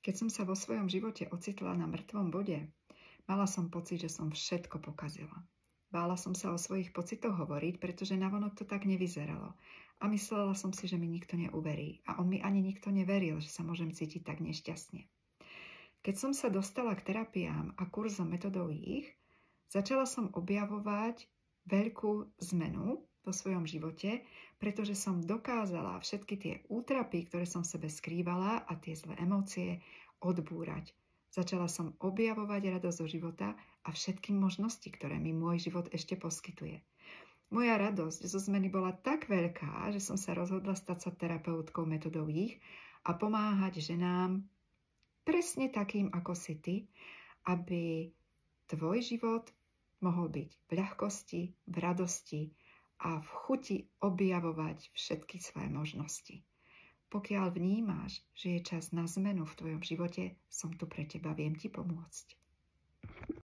Keď som sa vo svojom živote ocitla na mŕtvom bode, mala som pocit, že som všetko pokazila. Bála som sa o svojich pocitoch hovoriť, pretože navonok to tak nevyzeralo. A myslela som si, že mi nikto neuverí. A on mi ani nikto neveril, že sa môžem cítiť tak nešťastne. Keď som sa dostala k terapiám a kurzom metodou ich, začala som objavovať veľkú zmenu vo svojom živote, pretože som dokázala všetky tie útrapy, ktoré som v sebe skrývala a tie zlé emócie odbúrať. Začala som objavovať radosť zo života a všetky možnosti, ktoré mi môj život ešte poskytuje. Moja radosť zo zmeny bola tak veľká, že som sa rozhodla stať sa terapeutkou metodou ich a pomáhať ženám presne takým, ako si ty, aby tvoj život mohol byť v ľahkosti, v radosti a v chuti objavovať všetky svoje možnosti. Pokiaľ vnímáš, že je čas na zmenu v tvojom živote, som tu pre teba, viem ti pomôcť.